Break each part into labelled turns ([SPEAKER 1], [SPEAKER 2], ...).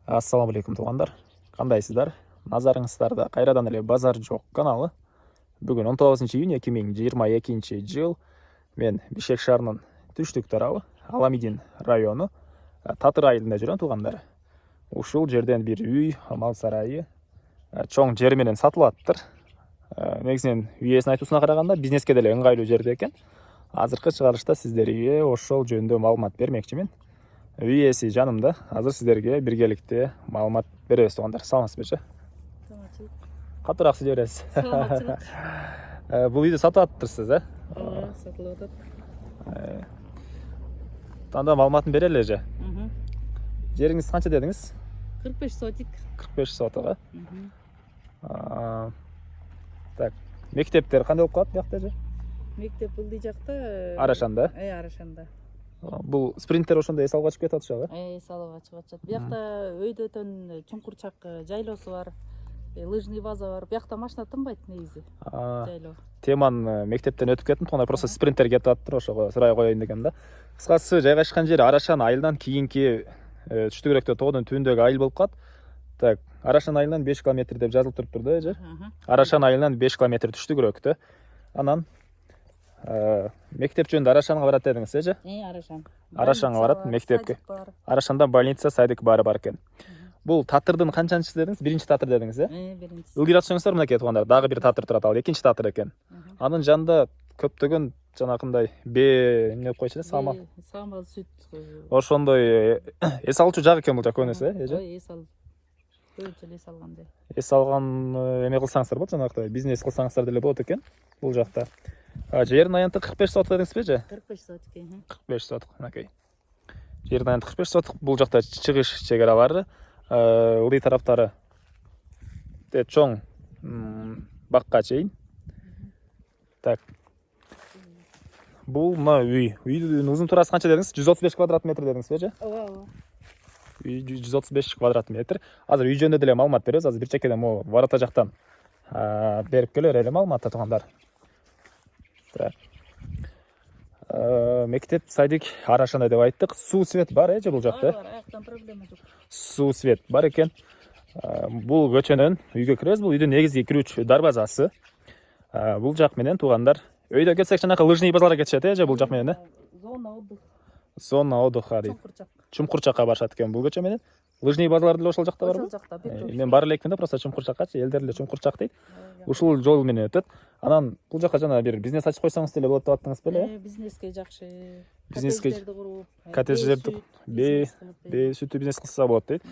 [SPEAKER 1] Ассаламу алейкум туугандар. Кандайсыздар? Назарыңыздарда кайрадан эле базар жок каналы. Бүгүн 19-июнь 2022 жыл. Мен Бишкек шаарынын түштүк тарабы, Аламидин району, Татыр айылында жүрөм туугандар. Ушул жерден бир үй, мал сарайы чоң жер менен сатылып атыптыр. Негизинен үй ээсинин айтуусуна караганда бизнеске деле ыңгайлуу жерде экен. Азыркы чыгарышта сиздерге ошол жөнүндө маалымат бермекчимин. Үй ээси жанымда. Азыр сиздерге биргеликте маалымат беребиз туугандар. Саламатсызбы?
[SPEAKER 2] Саламатчылык.
[SPEAKER 1] Катуураак сүйлөй бересиз.
[SPEAKER 2] Саламатчылык.
[SPEAKER 1] Бул үйдү сатып атыптырсыз,
[SPEAKER 2] Сатылып атат.
[SPEAKER 1] Танда маалыматын бере эле. Жериңиз канча дедиңиз?
[SPEAKER 2] 45 сотик.
[SPEAKER 1] 45 соток. Так, мектептер кандай болуп калат биякта же?
[SPEAKER 2] Мектеп бул жакта.
[SPEAKER 1] Арашанда.
[SPEAKER 2] Арашанда.
[SPEAKER 1] Бул спринтер ошондой эс алып качып кетип атышабы?
[SPEAKER 2] Эс алып чыгып атышат. Биякта өйдөтөн чуңкурчак жайлоосу бар. Лыжный база бар. Биякта машина тынбайт негизи. Жайлоо.
[SPEAKER 1] Теманы мектептен өтүп кеттим. Туганда просто спринтер кетип атыптыр, ошого сурай коеюн дегем да. Кыскасы жайгашкан жери Арашан айылынан кийинки түштүгүрөктө тоодун түбүндөгү айыл болуп калат. Так, Арашан айылынан 5 километр деп жазылып туруптур да, же? Арашан айылынан 5 километр түштүгүрөктө. Анан мектеп жөнүндө Арашанга барат дедиңиз, же?
[SPEAKER 2] Арашан.
[SPEAKER 1] Арашанга барат мектепке. Арашанда больница, садик баары бар экен. Бул Татырдын канчанчысы дедиңиз? Биринчи Татыр дедиңиз,
[SPEAKER 2] биринчи.
[SPEAKER 1] Ылдый атсаңыздар мынакей туугандар, дагы бир Татыр турат, ал экинчи Татыр экен. Анын жанында көптөгөн жанакындай эмне деп койчу эле, самал.
[SPEAKER 2] Самал сүт.
[SPEAKER 1] Ошондой эс алуучу жак экен бул жак көбүнөсү, же?
[SPEAKER 2] Эс ал. Көбүнчө эс алгандай.
[SPEAKER 1] Эс алган эме кылсаңыздар болот, жанагыдай бизнес кылсаңыздар деле болот экен бул жакта. Жердин аянты 45 соток дедиңизби, же?
[SPEAKER 2] 45 сотик.
[SPEAKER 1] 45 соток, мынакей. Жердин аянты 45 соток. Бул жакта чыгыш чегара бар. Ылдый тараптары чоң бакка чейин. Так. Бул мына үй. Үйдүн узун турасы канча дедиңиз? 135 квадрат метр дедиңизби, же?
[SPEAKER 2] Ооба.
[SPEAKER 1] Үй 135 квадрат метр. Азыр үй жөнүндө деле маалымат беребиз. Азыр бир чекеден могу ворота жактан берип келе берели маалыматты туугандар. Так. Мектеп, садик Арашанда деп айттык. Суу свет бар, же бул жакта?
[SPEAKER 2] Бар, аяктан проблема жок.
[SPEAKER 1] Суу свет бар экен. Бул көчөнөн үйгө киребиз. Бул үйдүн негизги кирүүчү дарбазасы. Бул жак менен туугандар. Өйдө кетсек жанакы лыжный базарга кетишет, же бул жак менен?
[SPEAKER 2] Зона отдых.
[SPEAKER 1] Зона отдыха дейт. Чумкурчакка барышат экен бул көчө менен. Лыжный базар деле ошол жакта барбы?
[SPEAKER 2] Ошол жакта.
[SPEAKER 1] Мен бара элекмин да, просто Чумкурчаккачы, элдер деле Чумкурчак дейт. Ушул жол менен өтөт. Анан бул жака жана бир бизнес ачып койсоңуз деле болот деп аттыңыз беле?
[SPEAKER 2] Бизнеске жакшы.
[SPEAKER 1] Бизнеске
[SPEAKER 2] куруп,
[SPEAKER 1] коттедждерди сүтү бизнес кылса болот дейт.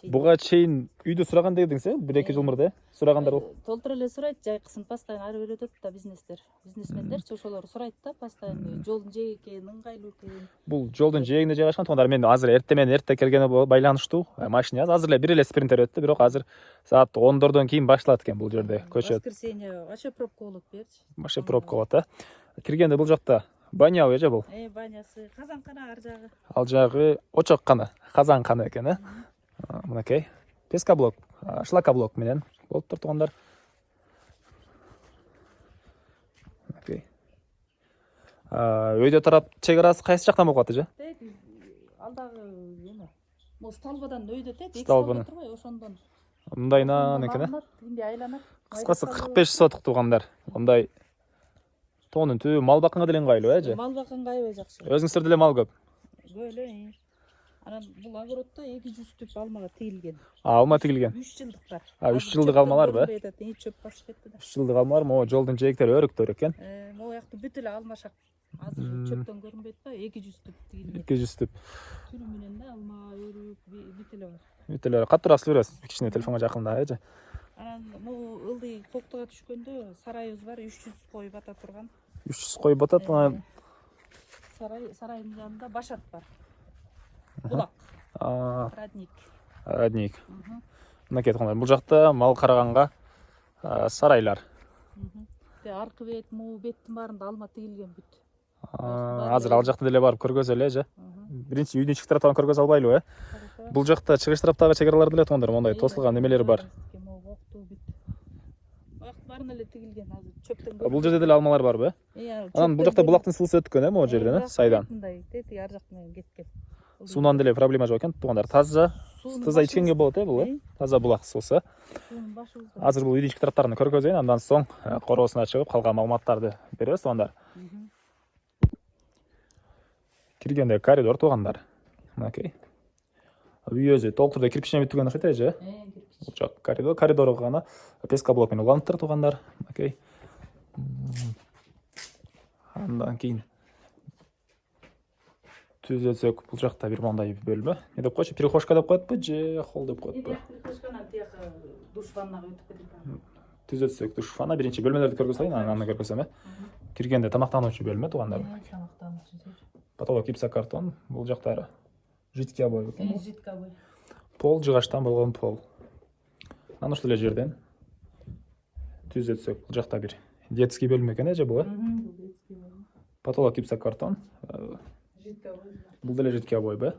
[SPEAKER 1] Буга чейин үйдү сураган дедиңиз, 1-2 жыл мурда сурагандар бол.
[SPEAKER 2] Толтура эле сурайт, жайкысын постоянно ары бери өтөт да бизнестер. Бизнесмендерчи ошолор сурайт да постоянно жолдун жээги экен, ыңгайлуу экен.
[SPEAKER 1] Бул жолдун жээгинде жайгашкан туугандар. Мен азыр эрте келгени байланыштуу. Машина азыр эле бир эле спринтер өттү, бирок азыр саат 10дон кийин башталат экен бул жерде көчөт.
[SPEAKER 2] Воскресенье вообще пробка болот берчи.
[SPEAKER 1] Вообще пробка болот, Киргенде бул жакта баня же бул?
[SPEAKER 2] Банясы, казанкана ар жагы.
[SPEAKER 1] Ал жагы очоккана, казанкана экен, Мынакей. Пескоблок, шлакоблок менен болуптур туугандар. Мынакей. Өйдө тарап чегарасы кайсы жактан болуп калат, же?
[SPEAKER 2] Алдагы эме. Бул столбадан өйдө тет,
[SPEAKER 1] столбаны
[SPEAKER 2] турбай, ошондон.
[SPEAKER 1] Мындайынан экен,
[SPEAKER 2] Инде айланат.
[SPEAKER 1] Кыскасы 45 соток туугандар. Мындай тоонун түбү мал бакканга деле ыңгайлуу, же?
[SPEAKER 2] Мал бакканга аябай жакшы.
[SPEAKER 1] Өзүңүздөр деле мал көп.
[SPEAKER 2] Көп эле. Анан бул огороддо 200 түп алмага тигилген.
[SPEAKER 1] Алма тигилген.
[SPEAKER 2] 3 жылдыктар.
[SPEAKER 1] 3 жылдык алмаларбы?
[SPEAKER 2] Чөп басып кетти да.
[SPEAKER 1] 3 жылдык алмалар, могу жолдун жээктери өрүктөр экен.
[SPEAKER 2] Могу жакта бүт эле алма шак. Азыр чөптөн көрүнбөйт да, 200 түп тигилген.
[SPEAKER 1] 200 түп.
[SPEAKER 2] Түрү менен да алма, өрүк, бүт эле бар.
[SPEAKER 1] Бүт эле каттуураак сүйлөй бересиз, кичине телефонго жакында, же?
[SPEAKER 2] Анан могу ылдый коктуга түшкөндө сарайыбыз бар, 300 кой бата турган.
[SPEAKER 1] 300 кой батат.
[SPEAKER 2] Сарайдын жанында башат бар. Булак.
[SPEAKER 1] Родник. Мынакей туугандар, бул жакта мал караганга сарайлар.
[SPEAKER 2] Аркы бет, муу беттин баарында алма тигилген бүт.
[SPEAKER 1] Азыр ал жакта деле барып көргөзө эле, же? Биринчи үйдүн ички тараптан көргөзө албайлыбы, Бул жакта чыгыш тараптагы чегаралар деле туугандар, мондай тосулган немелер бар.
[SPEAKER 2] Баарын эле тигилген азыр чөптөн.
[SPEAKER 1] Бул жерде деле алмалар барбы? Анан бул жакта булактын суусу өткөн, могу жерден, сайдан.
[SPEAKER 2] Мындай тети ар жак менен кеткен.
[SPEAKER 1] Суунан деле проблема жок экен туугандар, таза. таза ичкенге болот бул э? Таза булак суусу.
[SPEAKER 2] Суунун башыбызда.
[SPEAKER 1] Азыр бул үйдүн ички тараптарын көргөзөйүн, андан соң короосуна чыгып калган маалыматтарды беребиз туугандар. Киргенде коридор туугандар. Мынакей. Үй өзү толук түрдө кирпич менен бүтүлгөн окшойт же? Бул жак коридор, коридорго гана пескоблок менен улантыптыр туугандар. Мынакей. Андан кийин түзөтсөк, бул жакта бир мындай бөлмө. Не деп койчу? Перехожка деп коетпу же холл деп коетпу?
[SPEAKER 2] Перехожканан тияка душ ваннага өтүп кетет.
[SPEAKER 1] Түзөтсөк, душ ванна биринчи бөлмөлөрдү көргөзөйүн, анан көргөзөм. Киргенде тамактануучу бөлмө туугандар. Потолок гипсокартон, бул жактары жидкий обой экен.
[SPEAKER 2] Жидкий обой.
[SPEAKER 1] Пол жыгачтан болгон пол. Анан ушул эле жерден түзөтсөк, бул жакта бир детский бөлмө экен же бул э? Потолок гипсокартон. Бул деле жидкий обой бе?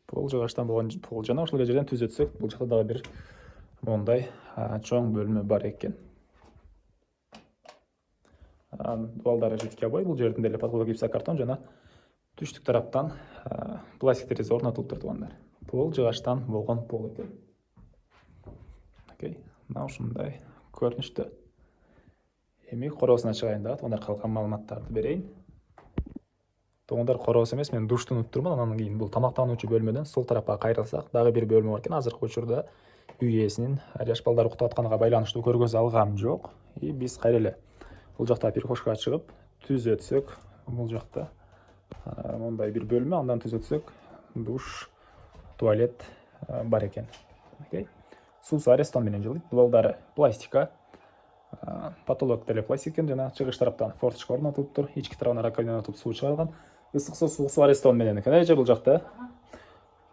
[SPEAKER 1] Пол жыгачтан болгон пол. Жана ушул эле жерден түзөтсөк, бул жакта дагы бир мондай чоң бөлмө бар экен. Дуалдары жидкий обой, бул жерден деле потолок гипсокартон жана түштүк тараптан пластик терезе орнотулуптур туугандар. Пол жыгачтан болгон пол экен. Окей. Мына ушундай көрүнүштө. Эми короосуна чыгайын да, туугандар калган маалыматтарды берейин. Туугандар короос эмес, мен душту унуттурмун. Анан кийин бул тамактануучу бөлмөдөн сол тарапка кайрылсак, дагы бир бөлмө бар экен. Азыркы учурда үй ээсинин жаш балдар уктап атканга байланыштуу көргөзө алгам жок. И биз кайра эле бул жакта перехожкага чыгып, түзөтсөк, бул жакта мондай бир бөлмө, андан түзөтсөк, душ, туалет бар экен. Окей. Суусу арестон менен жылыйт. Дуалдары пластика. Потолок деле пластик экен, жана чыгыш тараптан форточка орнотулуптур. Ички тарабына раковина орнотуп суу чыгарылган. Ысык суусу арестон менен экен же бул жакта.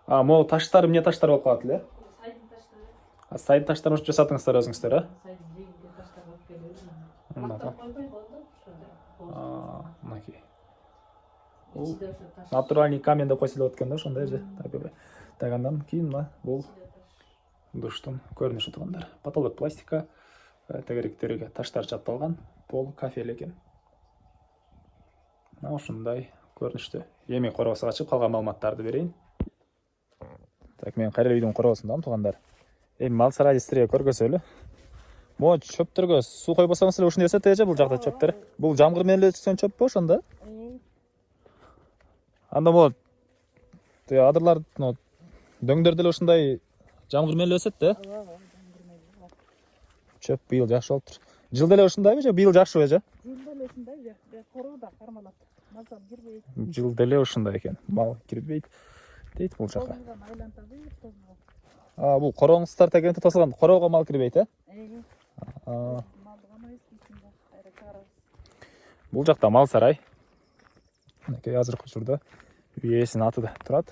[SPEAKER 1] Могу таштар эмне таштар болуп калат эле?
[SPEAKER 2] Сайдын таштары.
[SPEAKER 1] Сайдын таштарын ушинтип жасаттыңыздар өзүңүздөр, э?
[SPEAKER 2] Сайдын жеңилдүү таштар алып келип. Мактап койбой болду.
[SPEAKER 1] Мынакей. Натуральный камень деп койсо болот экен да, ошондой же. Так, андан кийин мына бул душтун көрүнүшү туугандар. Потолок пластика, тегеректерге таштар чапталган, пол кафель экен. Мына ушундай көрүнүштө. Эми короосуга чыгып калган маалыматтарды берейин. Так, мен кайра үйдүн короосундамын туугандар. Эми мал сарайды сиздерге көргөзөлү. Могу чөптөргө суу койбосоңуз эле ушундай эсет же бул жакта чөптөр. Бул жамгыр менен эле түшкөн чөппү ошондо? Анда могу адырлар дөңдөр деле ушундай жамгыр менен эле өсөт да? Чөп быйыл жакшы болуптур. Жыл деле ушундайбы же быйыл жакшыбы же?
[SPEAKER 2] Жыл деле ушундай, короо да кармалат. Мазал кирбейт.
[SPEAKER 1] Жыл деле ушундай экен. Мал кирбейт дейт бул жака. Бул корооңуздар тегенте тосулган. Короого мал кирбейт, э? Бул жакта мал сарай. Мынакей азыркы учурда үй ээсинин атыда турат.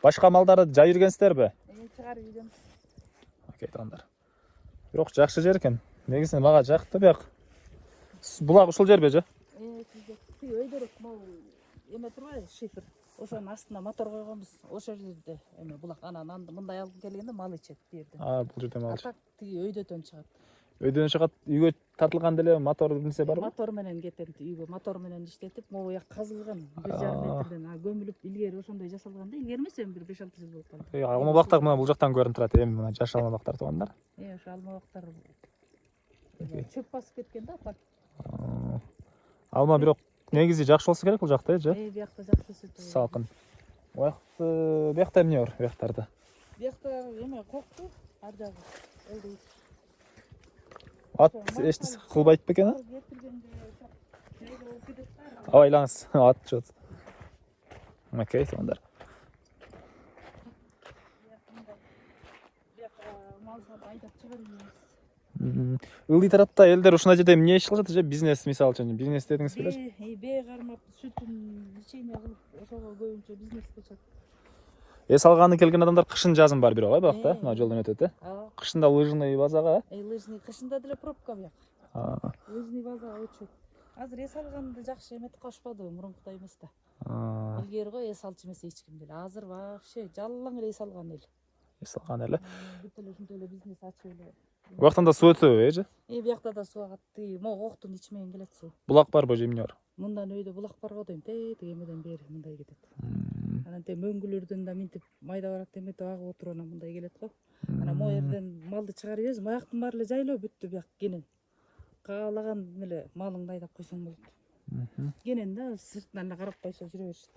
[SPEAKER 1] Башка малдарды жай жүргөнсүздарбы?
[SPEAKER 2] Чыгарып жүргөнбүз.
[SPEAKER 1] Окей, туугандар. Бирок жакшы жер экен. Негизинен мага жакты бияк. Булак ушул жерби же?
[SPEAKER 2] Өйдөрүк могу эме турбайбы, шифр. Ошонун астына мотор койгонбуз. Ошол жерде эме булак анан мындай алып келгенде мал ичет бу жерде.
[SPEAKER 1] Бул жерде мал.
[SPEAKER 2] Так тиги өйдөтөн чыгат.
[SPEAKER 1] Өйдөн чыгат, үйгө тартылган деле мотор нерсе барбы?
[SPEAKER 2] Мотор менен кетет, үйгө мотор менен иштетип, могу як казылган 1,5 метрден көмүлүп илгери ошондой жасалган да. Илгери эмес, эми бир 5-6 жыл болуп калды.
[SPEAKER 1] Алмабактар мына бул жактан көрүнүп турат, эми мына жаш алмабактар туугандар.
[SPEAKER 2] Ошо алмабактар чөп басып кеткен да, так.
[SPEAKER 1] Алма бирок негизи жакшы болсо керек бул жакта, же?
[SPEAKER 2] Биякта жакшы өсөт.
[SPEAKER 1] Салкын. Биякта эмне бар бияктарда?
[SPEAKER 2] Биякта эме кокту, ар жагы.
[SPEAKER 1] Ат эч нерсе кылбайт бекен, Абайлаңыз, ат жот. Окей, туугандар. Ылдый тарапта элдер ушундай жерде эмне иш кылышат же? Бизнес, мисалы үчүн, бизнес дедиңиз белеби?
[SPEAKER 2] Бээ кармап, сүтүн лечение кылып, ошого көбүнчө бизнес кылышат.
[SPEAKER 1] Эс алганы келген адамдар кышын жазын бар бирок, биякта, мына жолдон өтөт, э? Кышында лыжный базага,
[SPEAKER 2] Лыжный кышында деле пробка бияк. Лыжный базага өтүшөт. Азыр эс алганды жакшы эметип калышпады, мурункудай эмес да. Илгери го эс алчу эмес эч ким деле. Азыр вообще жалаң эле эс алган эл.
[SPEAKER 1] Эс алган эле.
[SPEAKER 2] Бүт эле ушундай эле бизнес ачып эле.
[SPEAKER 1] Буяктан да суу өтөбү, же?
[SPEAKER 2] Биякта да суу агат. Могу коктун ичи менен келет суу.
[SPEAKER 1] Булак барбы же эмне бар?
[SPEAKER 2] Мындан өйдө булак бар го дейм, тиги эмеден бери мындай кетет. Анан те мөңгүлөрдөн да минтип майда барак теметип агып отуруп анан мындай келет го. Анан могу жерден малды чыгарып жиберсиң, аяктын баары эле жайлоо бүттү бияк кенен. Каалаган эле малыңды айдап койсоң болот. Кенен да сыртынан эле карап койсо жүрө беришет.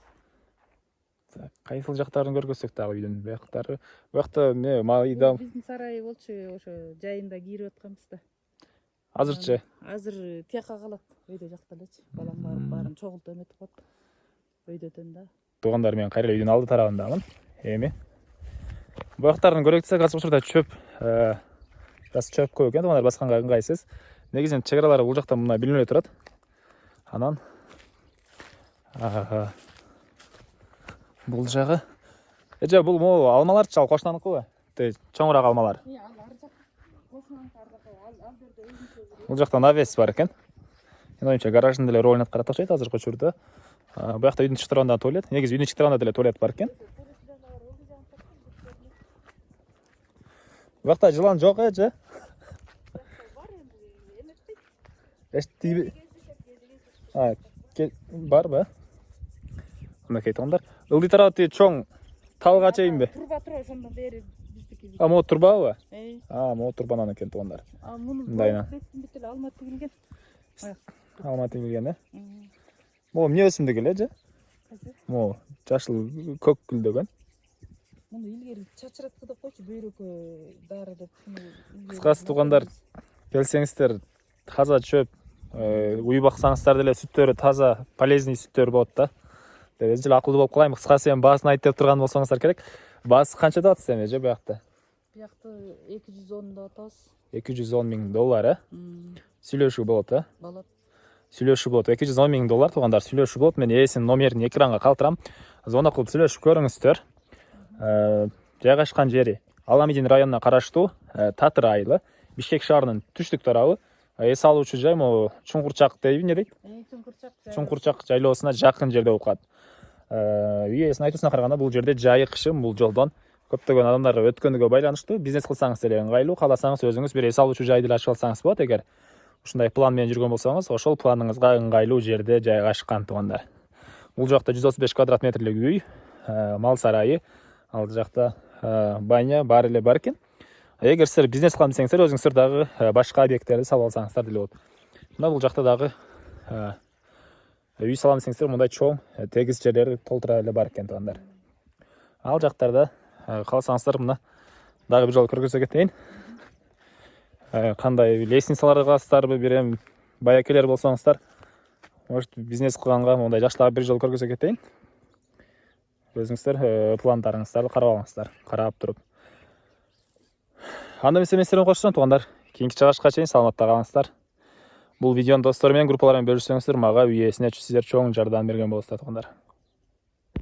[SPEAKER 1] Кайсыл жактарын көргөзсөк дагы үйдүн бияктары. Буякта эмне майда
[SPEAKER 2] Биздин сарай болчу, ошо жайында кирип атканбыз да.
[SPEAKER 1] азырчы
[SPEAKER 2] Азыр тияка калат, өйдө жакта элечи. Балам баарын чогултуп эметип коет. Өйдөтөн да.
[SPEAKER 1] туугандар менен кайра үйдүн алды тарабындамын. Эми буяктарын көрөк десек, азыр учурда чөп, жас чөп көп экен, туугандар басканга ыңгайсыз. Негизинен чек аралары бул жактан мына билинип турат. Анан бул жагы эже бул могу алмаларчы, ал кошунаныкыбы? Чоңураак алмалар.
[SPEAKER 2] Ал ар жак кошунаныкы ар жакка, ал жерде өзүнчө.
[SPEAKER 1] Бул жакта навес бар экен. Мен оюмча гараждын деле ролун аткарат окшойт азыркы учурда. Буякта үйдүн ички тарабында туалет. Негизи үйдүн ички тарабында деле туалет бар экен. Буякта жылан жок эже. Эчтиби? Барбы? Мынакей туугандар. Ылдый тарабы чоң талга чейинби?
[SPEAKER 2] Турба тура ошондон бери биздики.
[SPEAKER 1] Могу турбабы?
[SPEAKER 2] Могу
[SPEAKER 1] Турбанан экен туугандар.
[SPEAKER 2] Муну
[SPEAKER 1] Мындайына.
[SPEAKER 2] бүт эле алма тигилген.
[SPEAKER 1] Алма тигилген, э? Могу эмне өсүмдүк эле же? Могу жашыл көк гүлдөгөн.
[SPEAKER 2] Муну илгери чачыратты деп койчу, бөйрөккө дары деп.
[SPEAKER 1] Кыскасы туугандар, келсеңиздер, таза чөп, уй баксаңыздар деле сүттөрү таза, полезный сүттөр болот да. Деп эже акылдуу болуп калайын. Кыскасы эми баасын айт деп турган болсоңуздар керек. Баасы канча деп атасыз эми эже буякта?
[SPEAKER 2] Буякты 210 деп атабыз.
[SPEAKER 1] $210,000, э? Сүйлөшүү болот, э?
[SPEAKER 2] Болот.
[SPEAKER 1] Сүйлөшүү болот. $210,000 туугандар сүйлөшүү болот. Мен ээсинин номерин экранга калтырам. Звонок кылып сүйлөшүп көрүңүздөр. Жайгашкан жери Аламидин районуна караштуу Татыр айылы, Бишкек шаарынын түштүк тарабы. Эс алуучу жай могу Чуңкурчак дейби, эмне дейт? Чуңкурчак жайлоосуна жакын жерде болуп калат. Үй ээсинин айтуусуна караганда бул жерде жайыкчым, бул жолдон көптөгөн адамдар өткөнүгө байланыштуу. Бизнес кылсаңыз деле ыңгайлуу, кааласаңыз өзүңүз бир эс алуучу жай деле ачып алсаңыз болот. Эгер ушундай план менен жүргөн болсоңуз, ошол планыңызга ыңгайлуу жерде жайгашкан туугандар. Бул жакта 135 квадрат метрлик үй, мал сарайы, ал жакта баня баары эле бар экен. Эгер силер бизнес кылам десеңиздер, өзүңүздөр дагы башка объекттерди салып алсаңыздар деле болот. Мына бул жакта дагы үй салам десеңиздер, мындай чоң тегиз жерлери толтура эле бар экен туугандар. Ал жактарда калсаңыздар, мына дагы бир жолу көргөзө кетейин. Кандай лестницаларды кыласыздарбы, бир эми баякелер болсоңуздар, может бизнес кылганга мындай жаштагы бир жолу көргөзө кетейин. Өзүңүздөр пландарыңыздарды карап алыңыздар, карап туруп. Анда эмесе мен силерден коштон туугандар. Кийинки чыгышка чейин саламатта калыңыздар. Бул видеону достор менен, группалар менен бөлүшсөңүздөр, мага үй ээсине сиздер чоң жардам берген болосуздар туугандар.